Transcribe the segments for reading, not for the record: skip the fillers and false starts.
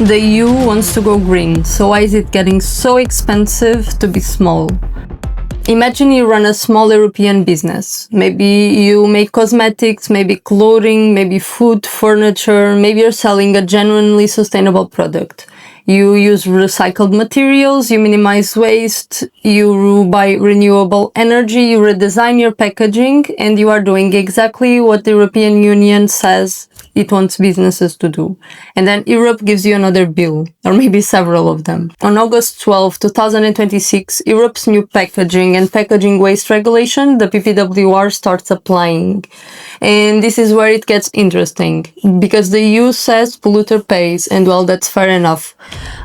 The EU wants to go green, so why is it getting so expensive to be small? Imagine you run a small European business. Maybe you make cosmetics, maybe clothing, maybe food, furniture, maybe you're selling a genuinely sustainable product. You use recycled materials, you minimize waste, you buy renewable energy, you redesign your packaging, and you are doing exactly what the European Union says it wants businesses to do. And then Europe gives you another bill, or maybe several of them. On August 12, 2026, Europe's new packaging and packaging waste regulation, the PPWR, starts applying. And this is where it gets interesting, because the EU says polluter pays, and well, that's fair enough.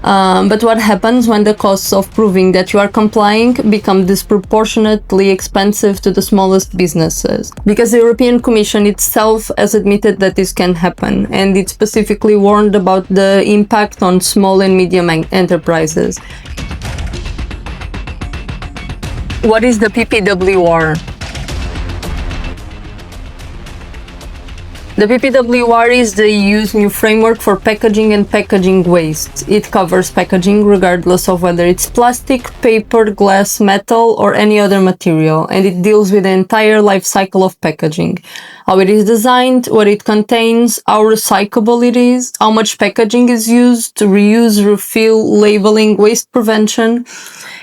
But what happens when the costs of proving that you are complying become disproportionately expensive to the smallest businesses? Because the European Commission itself has admitted that this can happen, and it specifically warned about the impact on small and medium enterprises. What is the PPWR? The PPWR is the EU's new framework for packaging and packaging waste. It covers packaging regardless of whether it's plastic, paper, glass, metal, or any other material, and it deals with the entire life cycle of packaging. How it is designed, what it contains, how recyclable it is, how much packaging is used, reuse, refill, labeling, waste prevention,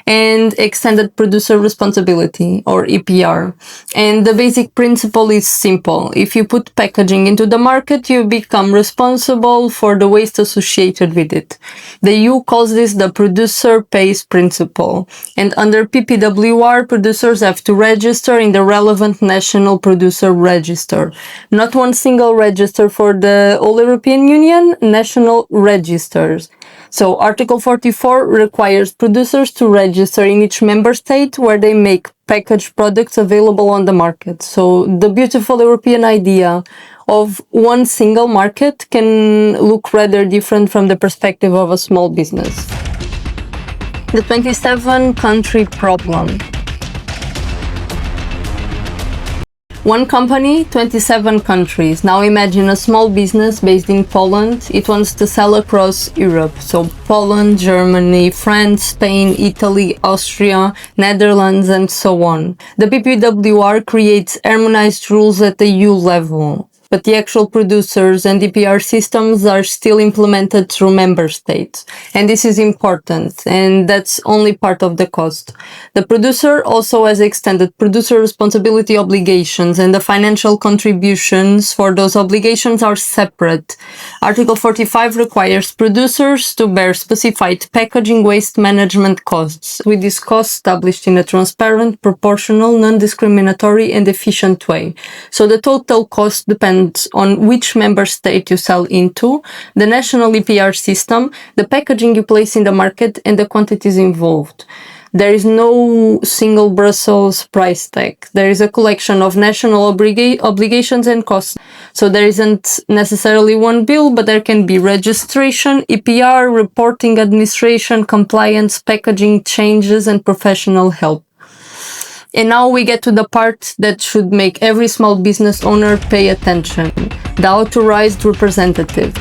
and extended producer responsibility, or EPR. And the basic principle is simple. If you put packaging into the market, you become responsible for the waste associated with it. The EU calls this the producer pays principle. And under PPWR, producers have to register in the relevant national producer register. Not one single register for the whole European Union, national registers. So Article 44 requires producers to register in each member state where they make packaged products available on the market. So the beautiful European idea of one single market can look rather different from the perspective of a small business. The 27-country problem. One company, 27 countries. Now imagine a small business based in Poland. It wants to sell across Europe. So Poland, Germany, France, Spain, Italy, Austria, Netherlands, and so on. The PPWR creates harmonized rules at the EU level, but the actual producers and DPR systems are still implemented through member states. And this is important, and that's only part of the cost. The producer also has extended producer responsibility obligations, and the financial contributions for those obligations are separate. Article 45 requires producers to bear specified packaging waste management costs, with these costs established in a transparent, proportional, non-discriminatory, and efficient way. So the total cost depends on which member state you sell into, the national EPR system, the packaging you place in the market, and the quantities involved. There is no single Brussels price tag. There is a collection of national obligations and costs. So there isn't necessarily one bill, but there can be registration, EPR, reporting, administration, compliance, packaging changes, and professional help. And now we get to the part that should make every small business owner pay attention: the Authorised Representative.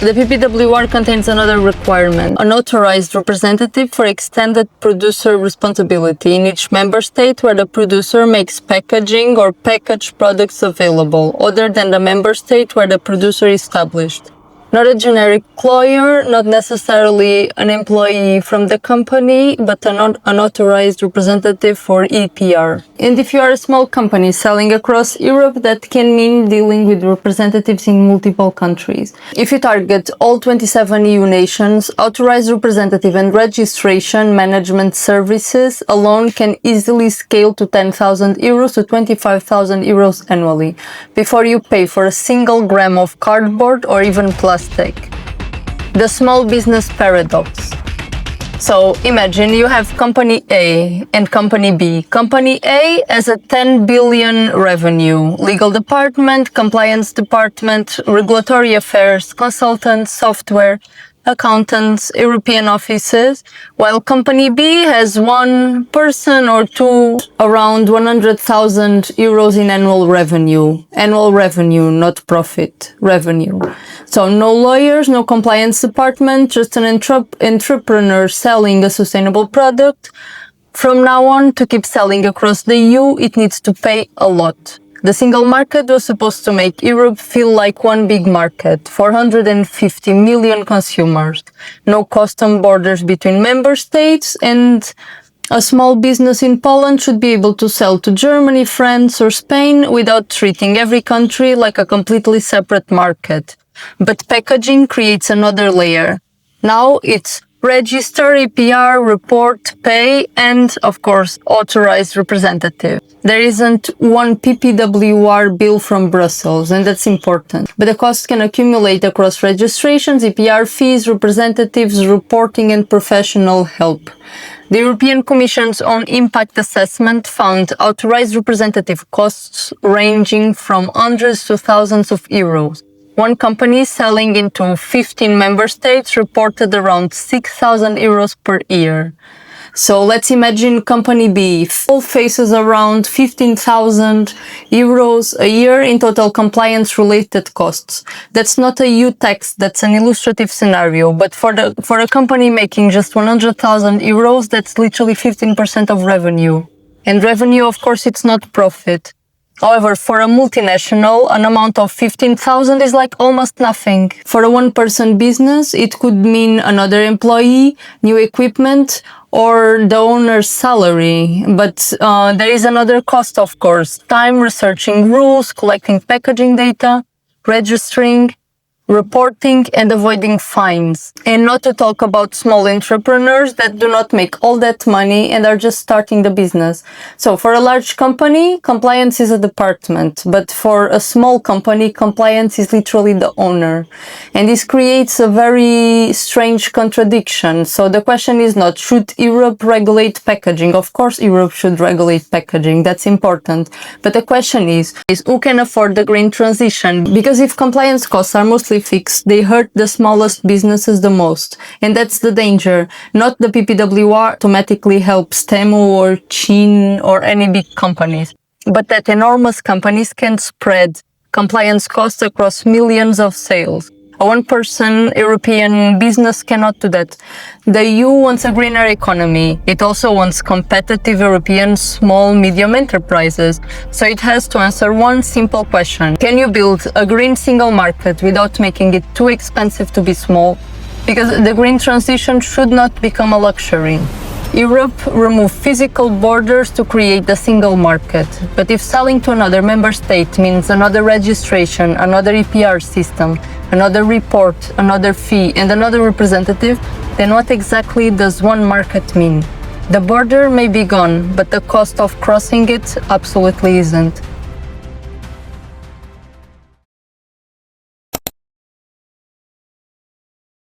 The PPWR contains another requirement: an authorized representative for extended producer responsibility in each member state where the producer makes packaging or packaged products available, other than the member state where the producer is established. Not a generic employer, not necessarily an employee from the company, but an authorized representative for EPR. And if you are a small company selling across Europe, that can mean dealing with representatives in multiple countries. If you target all 27 EU nations, authorized representative and registration management services alone can easily scale to 10,000 euros to 25,000 euros annually, before you pay for a single gram of cardboard or even plastic. The small business paradox. So imagine you have company A and company B. Company A has a 10 billion revenue, legal department, compliance department, regulatory affairs, consultants, software, accountants, European offices, while company B has one person or two, around 100,000 euros in annual revenue. Annual revenue, not profit, revenue. So no lawyers, no compliance department, just an entrepreneur selling a sustainable product. From now on, to keep selling across the EU, it needs to pay a lot. The single market was supposed to make Europe feel like one big market, 450 million consumers, no custom borders between member states, and a small business in Poland should be able to sell to Germany, France, or Spain without treating every country like a completely separate market. But packaging creates another layer. Now it's register, EPR, report, pay, and, of course, authorized representative. There isn't one PPWR bill from Brussels, and that's important. But the costs can accumulate across registrations, EPR fees, representatives, reporting, and professional help. The European Commission's own impact assessment found authorized representative costs ranging from hundreds to thousands of euros. One company selling into 15 member states reported around 6,000 euros per year. So let's imagine company B faces around 15,000 euros a year in total compliance-related costs. That's not a EU tax, that's an illustrative scenario. But for a company making just 100,000 euros, that's literally 15% of revenue. And revenue, of course, it's not profit. However, for a multinational, an amount of 15,000 is like almost nothing. For a one-person business, it could mean another employee, new equipment, or the owner's salary. But there is another cost, of course. Time researching rules, collecting packaging data, registering, reporting, and avoiding fines. And not to talk about small entrepreneurs that do not make all that money and are just starting the business. So for a large company, compliance is a department, but for a small company, compliance is literally the owner. And this creates a very strange contradiction. So the question is not, should Europe regulate packaging? Of course, Europe should regulate packaging. That's important. But the question is who can afford the green transition? Because if compliance costs are mostly fixed, they hurt the smallest businesses the most. And that's the danger. Not the PPWR automatically helps Temu or Chin or any big companies, but that enormous companies can spread compliance costs across millions of sales. A one-person European business cannot do that. The EU wants a greener economy. It also wants competitive European small, medium enterprises. So it has to answer one simple question. Can you build a green single market without making it too expensive to be small? Because the green transition should not become a luxury. Europe removed physical borders to create the single market. But if selling to another member state means another registration, another EPR system, another report, another fee, and another representative, then what exactly does one market mean? The border may be gone, but the cost of crossing it absolutely isn't.